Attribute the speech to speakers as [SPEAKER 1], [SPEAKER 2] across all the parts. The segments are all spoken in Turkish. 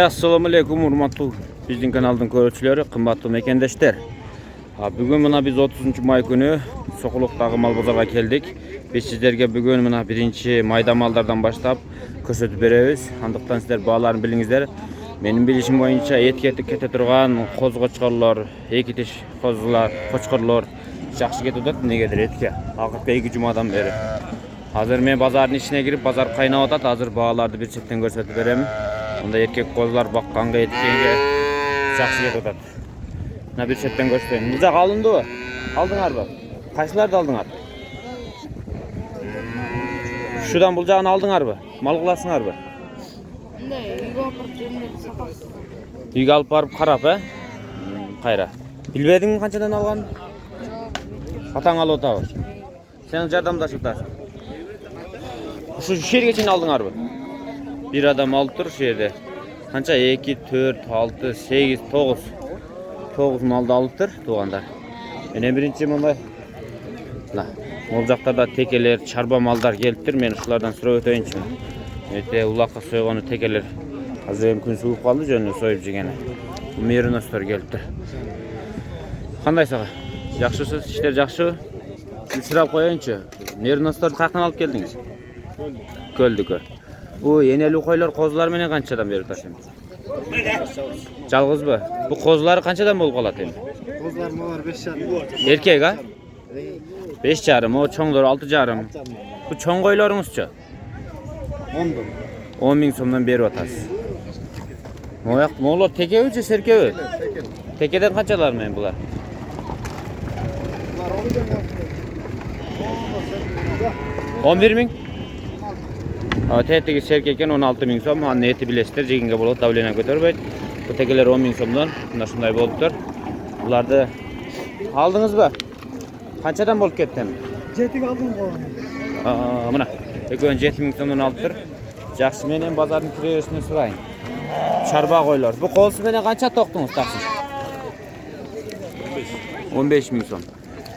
[SPEAKER 1] Assalamu alaikum urmatlı bizning kanaldan ko'ruvchilar, qimmatli mekendoshlar. Bugun mana biz 30 may günü Soquluqdagi mal bozorga keldik. Biz sizlarga bugun mana 1-mayda mallardan başlap ko'rsatib beramiz. Handıqtan sizlar bağlarını bilingizler. Benim bilişim boyunca etketik kete turgan qo'zg'ochqorlar, ekitish qo'zlar, qo'chqorlar yaxshi ketadi. Negadir etke? Vaqtga 2 jumadan beri. Hazır men bozorning içine girip bozor qaynab atat. Hazır bağlarni bir chetdan ko'rsatib beraman. Onda erkek qo'zlar baqqanga etkenge yaxshi ketadi. Ne bir chetdan ko'rsatayım. Bucaq alındı mı? Aldыңар mı? Qaysilarni aldыңар? Şudan bulacağını aldыңар mı? Mal qılasыңар mı? Үйгө алып барып карап, Кайра. Билбедиңби канчадан алган? Атаң алып атабы? Сен жардамдашып атасың. Şu жерге чейин алдыңарбы? Bir adam alып тур şu жерде. Канча 2, 4, 6, 8, 9. 9 malды алып тур туугандар. Менен биринчи мындай. Мол жактарда текелер, чарба малдар келиптир. Мен ушулардан сурап өтөйүнчү. Өтө улакка сойгону текелер. Азыр эми күн сууп калды жөнү союп жегени. Мериностор келиптир. Кандай сага? Жакшысыз, иштер жакшыбы? Сурап коеюнчу. Мериносторду каяктан алып келдиңиз? Көлдүкө. Bu eneli koylar kozlar menen kançadan beri taşıyın? Жалгызбы? Bu kozlar kançadan bolup kalat endi?
[SPEAKER 2] Kozlar molar 5,5.
[SPEAKER 1] Erkek ha? 5,5, o çoңdor 6,5. Bu çoң koylarыңızçı?
[SPEAKER 2] 10 bin.
[SPEAKER 1] 10 bin somdan beri atasız. Moğlar tekevi çi serkevi? Tekeden kançalar mı bular? 11 bin? Tetigi serkeken 16 bin som, anne eti bilestir, jeginge bolup davlena götürбөйт. Bu tekeler 10 bin somdan, şunday boluptur. Bulardı aldınız mı? Kançadan bolup ketdi?
[SPEAKER 2] Jetig aldım qo'ygan.
[SPEAKER 1] Mına. Ekön 7 bin somdan alıptır. Жақсы менен базардын киребесине сурайын. Çarba koylar. Bu kolsu menen kança toqtunuz taksir? 15 bin som.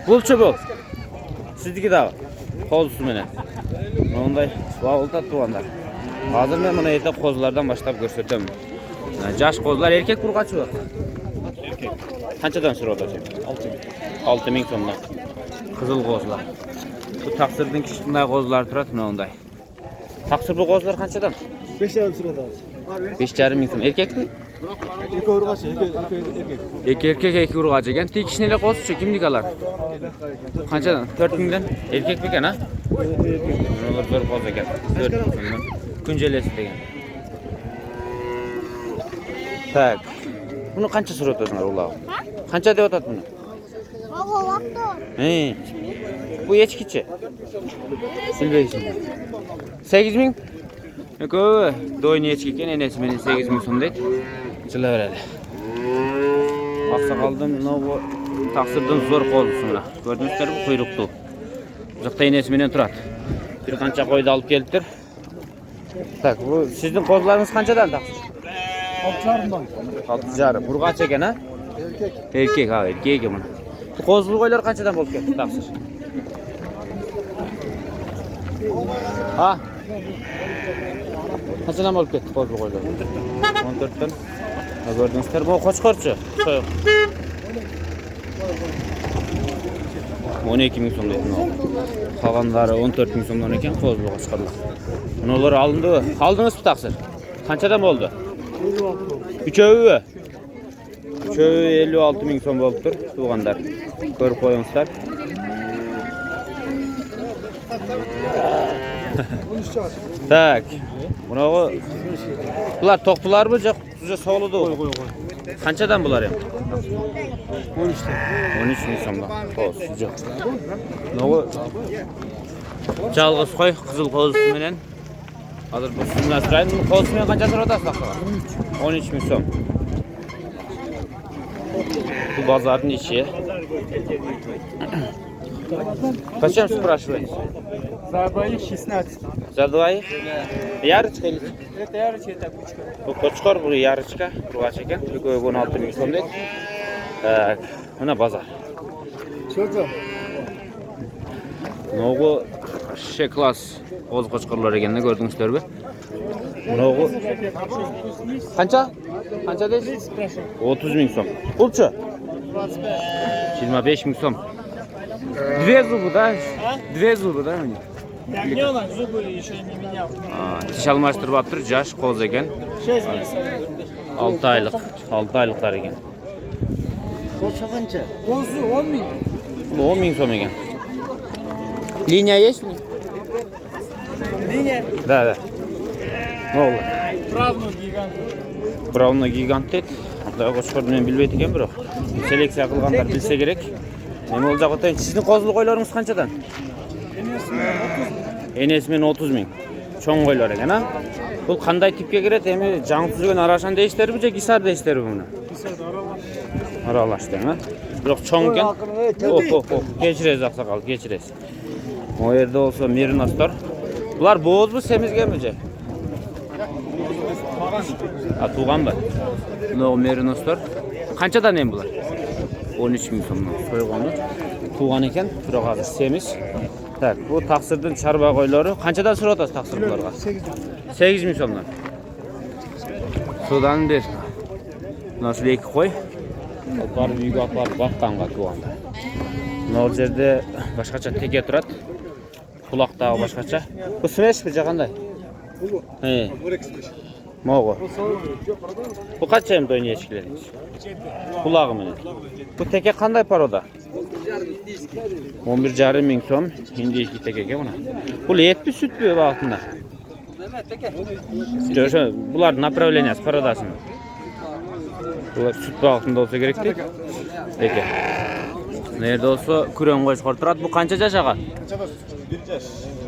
[SPEAKER 1] Bulçu bul. Sizdiki dağı. Kolsu menen. Onday bağıltat tuğanlar. Hazır men buna ete kozlardan başlap görsötөм. Jaş kozlar erkek burgaçı var.
[SPEAKER 2] Erkek.
[SPEAKER 1] Kançadan surada sen?
[SPEAKER 2] 6 bin.
[SPEAKER 1] 6 bin somdan. Kızıl kozlar. Bu taksırdın kişinden kozlar turat mı onday? Taksır bu kozlar kançadan?
[SPEAKER 2] 5,5 sırada.
[SPEAKER 1] 5,5 bin som. Erkek mi?
[SPEAKER 2] İki urgaç, erkek.
[SPEAKER 1] İki erkek, iki urgaç eken. Tek kişineyle kozçu kimlik alar? Kançadan? 4 binden. Erkek mi eken ha?
[SPEAKER 2] Erkek.
[SPEAKER 1] Onlar zor koz eken. 4 bin somdan. Güncelesi degen. Tak. Bunu kança sürüp atıyorsunlar Allah'ım? Kança dep atat bunu? He. Bu echkichi. Bilbeysiz. 8 bin? Köpü. Doyun echki eken, enesi menen 8 bin som deyt. Çıla bereli. Aksakaldım, bu taksırdan zor kozusuna. Gördünüzler bu kuyruktu. Uzakta enesi menen turat. Bir kança koydu alıp geliptir. Tak, bu sizin kozlarınız kançadan taksır?
[SPEAKER 2] 6,5'dan.
[SPEAKER 1] 6,5. Burgaç eken ha?
[SPEAKER 2] Erkek.
[SPEAKER 1] Erkek ha, erkek bunu. Bu kozlu koylar kançadan bolup ketdi taksır? Ha? Kançadan bolup ketdi kozlu koylar? 14'ten. Ha gördüңүздөр, bu qo'chqorchi. So'yuq. 12 bin som deydi. Qalanlari 14 bin somdan eken kozlu qo'chqorlar. Bular alındı. Aldınız mı taksir? Kançadan boldu? Üçövi. Üçövi 56 bin som boluptur. Tuğandar. Görüp koyuңuzlar. Tak. Bunağı bular toqtular mı? Suca soğuludu. Kançadan bular hem?
[SPEAKER 2] 13'ten.
[SPEAKER 1] 13 bin somdan. Suca. Bunağı жалгыз koy, kızıl kozusu menen. Hazır bu sizden sırayın. Bu kozusu menen kança sırada saklar? 13 bin som. Bu bazarın içi. Kaçam спрашиваете?
[SPEAKER 2] За двоих 16.
[SPEAKER 1] За двоих? Yarıçka или?
[SPEAKER 2] Это ярычка, это кучка.
[SPEAKER 1] Bu qo'chqor, bu yarıçka. Burgaç eken. Köy 16 bin som deyt. Mına bazar.
[SPEAKER 2] Çocuk.
[SPEAKER 1] Bu şey klas qo'z qo'chqorlar ekende gördüңүздөр bü? Mınağı kança? Kança deysiz? 30 bin so'm. Pulçu? 25 bin so'm. Две зубы, да? Две зубы, да?
[SPEAKER 2] Не у нас зубы еще не менял.
[SPEAKER 1] Tiş almashtırıp atır, jaş qoz ekan.
[SPEAKER 2] 6 месяцев.
[SPEAKER 1] 6 aylık, 6 aylıklar ekan.
[SPEAKER 2] Kozu 10 bin.
[SPEAKER 1] Bu 10 bin so'm ekan. Liniya есть mi?
[SPEAKER 2] Linya.
[SPEAKER 1] Да. Ne oldu?
[SPEAKER 2] Правнук гигант.
[SPEAKER 1] Browna gigant deydi. Xudoga qo'shqor men bilmaydi ekan biroq. Seleksiya qilganlar bilsa kerak. Nima olacak o'tayın? Sizning qozli qo'ylaringiz qanchadan? Enesmen 30 ming. Cho'ng qo'ylar ekan, ha? Bu qanday tipga kiradi? Endi jang tuzgan arashan deyishlarmi, yoki gisar deyishlarmi buni? Aralashdi, ha? Biroq cho'ng ekan. Hop. Kechirasiz oqsoqol, kechirasiz. Bu yerda olsa merinoslar. Bular bo'zmi, semizgami? Tuğan mı? Ne o merinoslar? Qanchadan hem bular? 13 ming so'mdan so'yg'oni. Tuğan ekan, biroq hozir semiz. Tak, bu taqsirdan charba qo'ylari. Qanchadan so'rayapsiz taqsir bularga? 8 ming so'mdan. Sudan ber. Nasıl iki qo'y? Opar büyük opar baqqanga tuğanda. Bu yerda boshqacha teke turadi. Quloqdagi boshqacha. Bu smeshmi qanday? He. Moğu. Bu kaç hem doyun echkilaringiz? Qulog'i meni. Bu teke qanday paroda? 11,5 ming so'm. Hindi echki tekega buni. Bu etmi sütmi vaqtida? O'sha bular направленияsi parodasimi? Bular süt vaqtida olsa kerak-ku. Teke. Nerede olsa kuren qo'shqor turadi. Bu qancha yash aqa?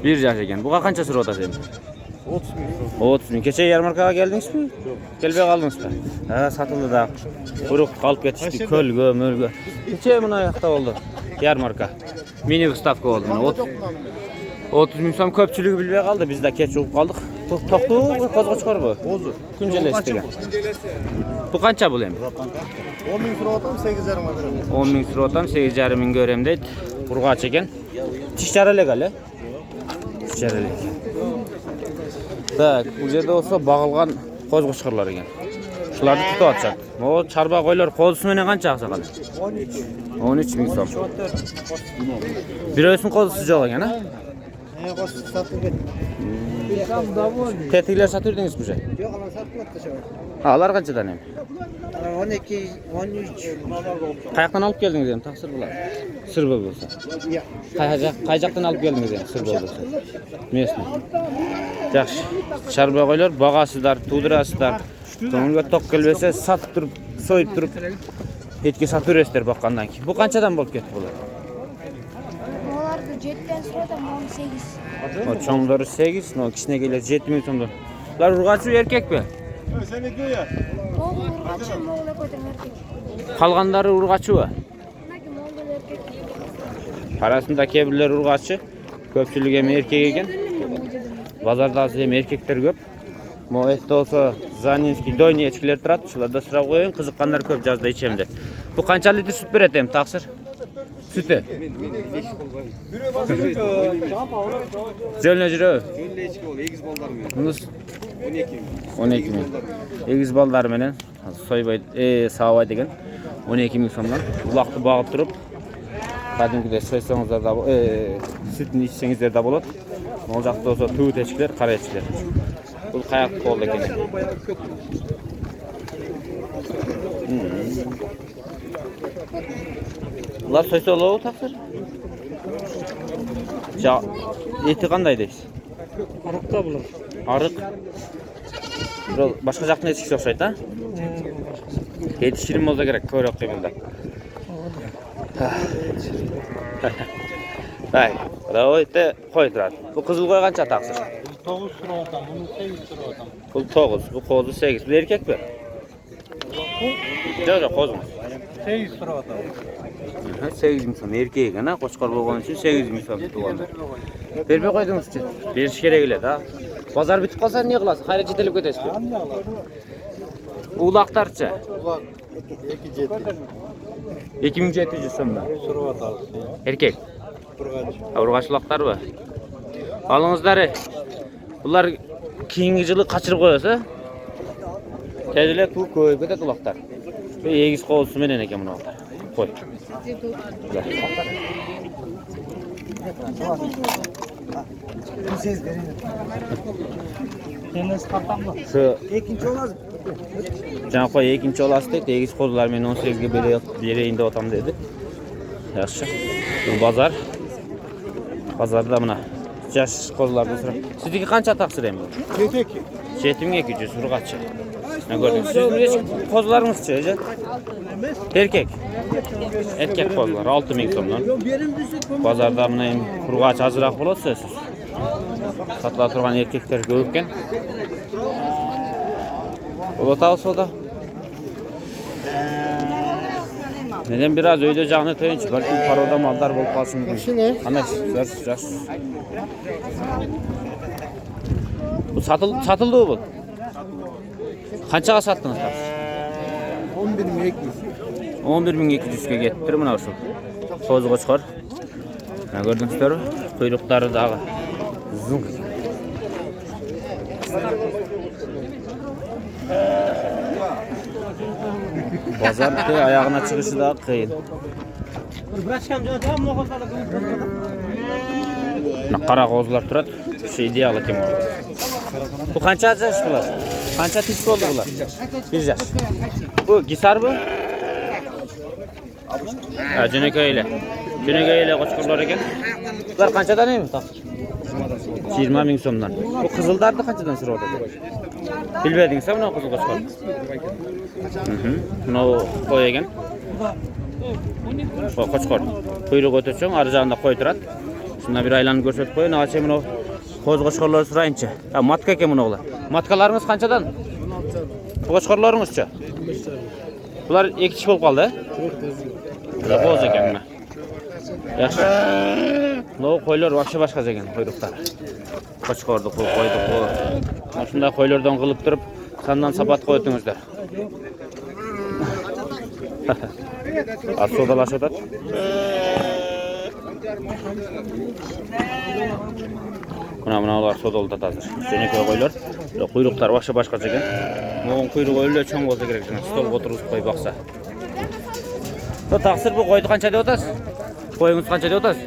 [SPEAKER 1] 1 yaş ekan. Buga qancha so'rayapsiz endi? 30 bin. Keçe yarmarkaga geldiniz mi? Gelbey kaldınız mı? Ha, satıldı da. Kuyruk kalıp yetişti. Kölgö, mölgö. Keçe buna ayakta oldu. Yarmarka. Mini выставка oldu. 30 bin so'm köpçülüğü bilbey kaldı. Biz de keç olup kaldık. Toktu kozgoçkor bu. Ozu. Kuncelestigen. Bu kança bu hem?
[SPEAKER 2] 10 bin so'rayapman, 8,5 ming.
[SPEAKER 1] 10 bin so'rayapman, 8,5 ming görem deydi. Urg'och ekan. Tishchari legal, he? Tishchari legal. Tak, bu yerda olsa bağılgan qo'z qo'shqirlar ekan. Shularni tutib atacak. O charba qo'ylar qo'zisi menga qancha aqsaqal? 13 ming so'm. Birosin qo'zisi yo'q ekan, ha?
[SPEAKER 2] Qo'zisi satıldı.
[SPEAKER 1] Tetiklar satırdingiz bu?
[SPEAKER 2] Yo'q, ular satılmadı şu.
[SPEAKER 1] Alar qanchadan hem?
[SPEAKER 2] 12, 13.
[SPEAKER 1] Qayoqdan olib keldingiz ham taqsir bular? Sirba bo'lsa. Qay joqdan olib keldingiz ham sirba bo'lsa? Mesni. Yaxshi. Charba qo'ylar bag'asizlar, tudirasizlar. Ko'ngilga tok kelmasa satib turib, so'yib turib etga sataverasizlar boqqandan keyin. Bu qanchadan bo'lib ketdi bular?
[SPEAKER 3] Ularga 7'den sonra da 18.
[SPEAKER 1] O çoğumları 8, no kichnegelar 7 ming so'mdan. Ular urg'ochi erkakmi?
[SPEAKER 3] Oğul urgaçı, moğla koydum erkek.
[SPEAKER 1] Qolganlari urg'ochimi?
[SPEAKER 3] Nagi moğla erkek.
[SPEAKER 1] Arasında kebirler urg'ochi, ko'pchilik ham erkak ekan. Bozorda ham erkaklar ko'p. Mo etda olsa Zaninskiy doyni echkilar turadi. Shularda so'rab qo'ying, qiziqqanlar ko'p yozda ichamda. Bu qancha litr sut beradi ham taqsir? Sütü. Jölne jiro.
[SPEAKER 4] Jölne echki bol, egiz bollar menen.
[SPEAKER 1] Bunus
[SPEAKER 4] 12 ming.
[SPEAKER 1] 12 ming. Egiz ballar menen soybay, sağbay degan 12 ming so'mdan uloqni bog'ib turib, qadimgidek so'ysangizlar da, sütni ichsangizlar da bo'ladi. Mol jaqda olsa tuv echkilar, qara echkilar. Bu qayoq qoldi ekan. Ular so'ysa olavi taqsir? Ja, eti qanday deysiz?
[SPEAKER 2] Arıqda bular.
[SPEAKER 1] Arıq. Başqa jaqdan echkisi o'xshaydi, ha? Eti shirin bo'lsa kerak, ko'roq qimilda. Hay, ravayda qo'y turadi. Bu qizil qo'y qancha taqsir?
[SPEAKER 2] 9 so'rayapman, buni 8 so'rayapman.
[SPEAKER 1] Bu 9, bu qo'zi 8. Bu erkakmi? Yo'q, qo'zmi.
[SPEAKER 2] 8 so'rayapman.
[SPEAKER 1] 8 ming so'm erkak ekan, ha? Qo'chqor bo'lgani uchun 8 ming so'm tug'anda. Bermay qo'ydingiz-chi? Berish kerak edi, ha? Bozor bitib qolsa ne qilasiz? Xayri chetilib ketasiz. Uloqlarcha.
[SPEAKER 2] Ular
[SPEAKER 1] 2700 so'mdan.
[SPEAKER 2] so'rayapman.
[SPEAKER 1] Erkak.
[SPEAKER 2] Urgaç.
[SPEAKER 1] Urg'och uloqlar bor. Olingizlar. Bular keyingi жылы kaçırıp koyasa tezile tuğ koyup ketedi kulaklar. Ve egiz kovusu menen eken bunu aldı. Koy.
[SPEAKER 2] Deniz kapandı.
[SPEAKER 1] Şu
[SPEAKER 2] İkinci olmaz.
[SPEAKER 1] Can koy ikinci olası deydi. Egiz kozular men 18'ge bereyinde otam dedi. Yaxşı. Bu bazar. Bazarda mına yaş kozulardan sıra. Sizdeki kança taksir endi? 7200 urgaçı. Ne gördün? Sizin kozularınız çeje? Erkek. Erkek kozular 6000 so'mdan. Bazarda mına urgaç azırak bolat söysüz. Satıla turgan erkekler көп eкен. Bolat alsa neden biraz öyle canı töyünç. Belki paroda mallar bolup kalsın. Ana jas. Bu satıldı bu. Kançaga sattınız?
[SPEAKER 2] 11.200.
[SPEAKER 1] 11.200'ge gettir mına şu. Koz qoçqor. Ne gördüңүздөр? Kuyruqları dağı. Zınk. Bazarda ayağına çıkışı da kıyın. Qara qo'zlar turadi. Şey ideal ekan bu. Bu qancha yaş bular? Qancha tish bo'ldi bular? 1 yaş. Bu gisar bu? Ha, Jo'nakaylar. Jo'nakaylar qo'chqorlar ekan. Bular qanchadan emi? 20 ming so'mdan. Bu qizildarni qanchadan so'radi? Bilmadingizmi buni qizil qo'chqor? Buni qo'y ekan. Qo'chqor. Quyruq o'ta cho'ng, ar jag'ida qo'y turadi. Shundan bir aylanib ko'rsatib qo'ying. Acha buni qo'z qo'chqorlar surayıncha. Ha, matka ekan bunolar. Matkalarimiz qanchadan? Qo'chqorlaringizcha. Bular iki tish bo'lib qoldi. Bular qo'z ekan mana. Yaxshi. Bu qo'ylar boshqa ekan quyruqlar. Qo'chqorni qo'ydi. Mana shunday qo'ylardan qilib turib, sandan sapat qo'ydingizlar. Sodalashadi. Mana ular sodalda hazır. Jo'nakay qo'ylar. Quyruqlar boshqa ekan. Mo'g'in quyruq o'yla cho'ng bo'lsa kerak. Stolga o'tirib qo'y boqsa. Taqsir bu qo'yni qancha deb o'tasiz? Qo'yingiz qancha deb o'tasiz?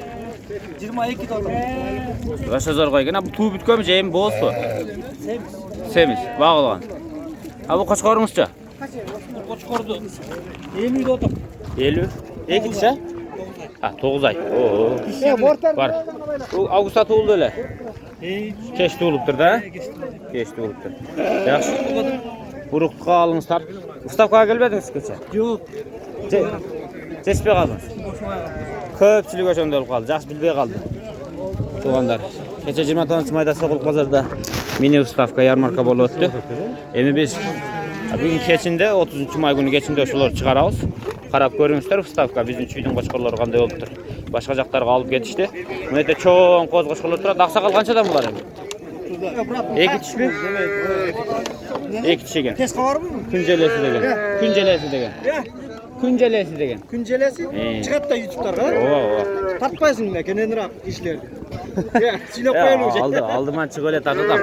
[SPEAKER 2] 22 dollar.
[SPEAKER 1] Rasha zor qo'ygan. Bu tuv bitkomi jeyim bo'lsa? Semiz. Bağlagan. Ha bu qo'chqoringizcha?
[SPEAKER 2] Qo'chqordi. 50 dollar.
[SPEAKER 1] 50. İki dişe? Ha 9 ay. Oo. Var. Bu avgustda tug'ildi öyle. Keç tug'ilibdir da? Keç tug'ilibdir. Yaxshi. Buruqqa alыңызlar. Ustavkaga kelmedingiz kecha?
[SPEAKER 2] Yo'q.
[SPEAKER 1] Жетпей qaldınız. Ko'pchilik o'shanda bo'lib qoldi. Yaxshi bilmay qoldi. Tug'anlar. Kecha 29-mayda So'g'il bozorida mini ustavka yarmarka bo'lib o'tdi. Endi biz bugun kechinde 30-may kuni kechinde shular chiqaramiz. Qarab ko'ringizlar, ustavka bizning uyning qo'chqorlari qanday bo'lib turibdi. Boshqa joqlarga olib ketishdi. Bu yerda cho'ng qo'z qo'chqorlar turadi. Aqsaqal qanchadan bular endi? Iki tishmi? İki tish ekan.
[SPEAKER 2] Tez qavarmi?
[SPEAKER 1] Kunjelesi degan. Kunjelesi degan. Kunjelesi degan.
[SPEAKER 2] Kunjelesi? Chiqadi da YouTube'larga.
[SPEAKER 1] Oo.
[SPEAKER 2] Tartpaysizmi kenenroq ishlarni. Ya, silab qo'yilgan.
[SPEAKER 1] Aldı men chiqib tartatam.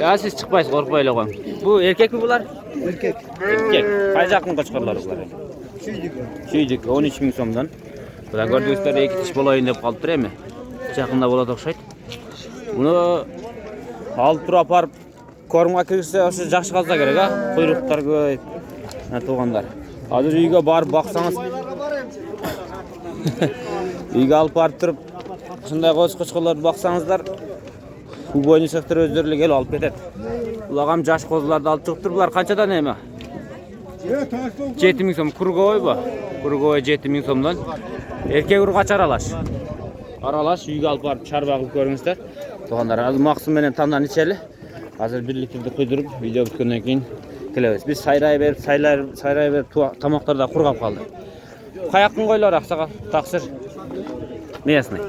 [SPEAKER 1] Ya siz chiqmaysiz, qo'rqmaylar qo'ying. Bu erkek mi bular?
[SPEAKER 2] Erkek.
[SPEAKER 1] Erkek. Qay yaqin qo'chqorlar bular? Suydik 13 ming so'mdan. Bular gördüğünüzler iki tish bo'layın deb qolib turaymi? Yaqinda bo'ladi o'xshaydi. Buni olib turib aparib korma kirsa o'sha yaxshi qolsa kerak, ha? Quyruqlar ko'p. Ha, tug'anlar. Hozir uyga borib boqsangiz uyga olib borib turib shunday qo'chqorlarni boqsangizlar bu bo'yni sektor o'zlariga kelib olib ketadi. Ular ham yosh qo'zlarni olib chiqib turiblar. Qanchadan nima? 7000 so'm kurgoy bu. Kurgoy 7000 so'mdan. Erkek urg'ach aralash. Aralash uyga olib borib charba qilib ko'ringizlar. Tug'anlar, hozir maqsim bilan tamdan ichali. Hozir 1 litrni quydirib, video bitgandan keyin kelamiz. Biz sayrayverib tomoqlarda qurg'ab qoldi. Qayoqdan qo'ylar aqsaqal, taqsir. Местный.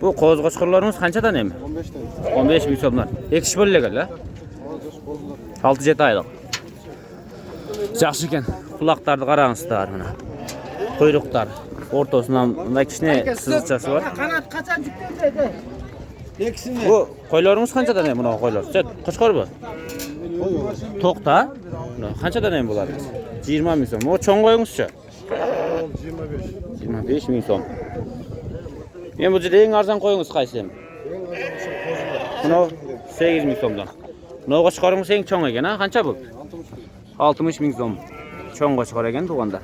[SPEAKER 1] Bu qo'z qo'chqorlarimiz qanchadan emi? 15 ming so'mdan. Ekish bo'lagan-la. 6-7 oylik. Yaxshi ekan. Quloqlarni qarangizlar mana. Quyruqlar o'rtasidan mana kichkina sizchasi bor.
[SPEAKER 2] Qanot qachon chiqdi? İkisinde.
[SPEAKER 1] Bu qo'ylaringiz qanchadan ham bunaqa qo'ylar? Qo'chqor bu. To'qta. Qanchadan ham bo'ladi? 20 ming so'm. Bu cho'ng qo'yingizchi? 25 ming so'm. Men bu yerda eng arzon qo'yingiz qaysi? Buni 8 ming so'mdan. Buni qo'chqoringiz eng cho'ng ekan, ha? Qancha bu? 60 ming so'm. Cho'ng qo'chqor ekan tug'anda.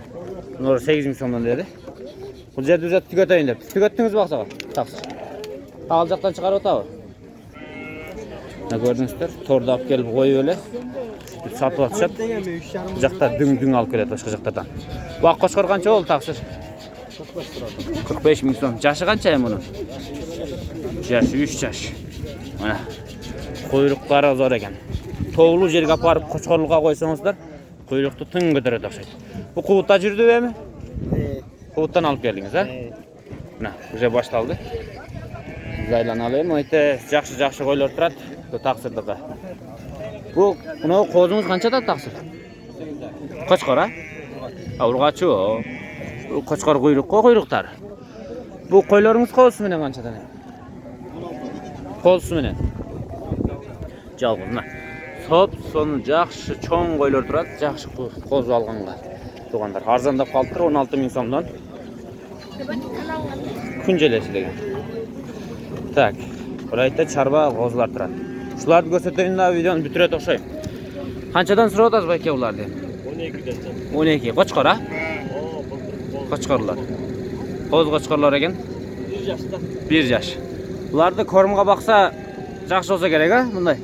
[SPEAKER 1] Buni 8 ming so'mdan dedi. Bu yerda uzat tugatayın deb. Tugatdingiz baqsaga? Taqsir. Alacaqdan chiqarib o'tadi. Ne gördünüzler? Torda olib kelib qo'yib öyle. Satib atışıp. Bu yoqda düng olib keladi boshqa yoqdan. Bu qo'chqor qancha bo'ldi taqsir? 45 ming so'm. Yaşı qancha ham buni? Yaşı 3 yaş. Mana quyruqlari zo'r ekan. To'g'li yerga borib qo'chqorluqqa qo'ysangizlar, quyruqni tin ko'taradi o'xshaydi. Bu quvutda yurdimi? Quvutdan olib keldingiz, ha? Mana, уже boshlandı. Zaylanalım. Oyta yaxshi qo'ylar turadi. Bu taqsirdiqa. Bu buni qo'zingiz qanchada taqsir? Qo'chqor, ha? Urg'achi o. Bu qo'chqor quyruqlar. Bu qo'ylaringiz qo'zisi bilan qanchadan? Qo'zisi bilan. Jalg'izma. Sop sonu yaxshi cho'ng qo'ylar turadi. Yaxshi qo'z olganga. Tug'anlar arzonda qoldi 16 ming so'mdan. Kunjelesi degan. Tak. Burayda charba g'ozlar turadi. Shularni ko'rsatayin da videoni bitirib o'xshayim. Qanchadan so'raysiz aka ularni? 12 dan. 12. Qo'chqor, ha? Qo'chqorlar. Qo'z qo'chqorlar ekan. 1 yoshda. 1 yosh. Ularni ko'rimga baqsa yaxshi bo'lsa kerak, ha? Bunday.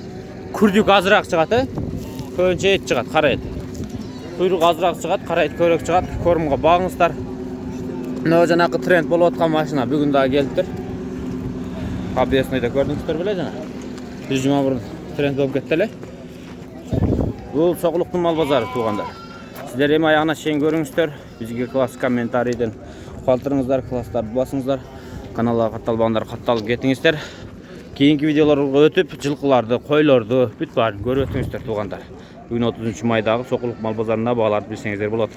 [SPEAKER 1] Kurduk azroq chiqadi. Ko'ncha et chiqadi, qaraydi. Quyruq azroq chiqadi, qaraydi, ko'rak chiqadi. Ko'rimga bag'ingizlar. Nojanaqa trend bo'lib o'tgan mashina bugun da kelibdir. Habiyasnida ko'rdingizlar bilasizmi? 121 trend bo'lib ketdilar. Bu Soqliqning mol bozori tug'anlar. Sizlar ham ayog'ini shen ko'ringizlar. Bizga klass kommentariydan qoldiringizlar, klasslarni bosingizlar. Kanalga qattalib ketingizlar. Keyingi videolarga o'tib, jilqilarni, qo'ylarni bitbarini ko'rib o'tingizlar tug'anlar. Bugun 30 mayдағы Soqliq mol bozorini bog'larni bilsangizlar bo'ladi.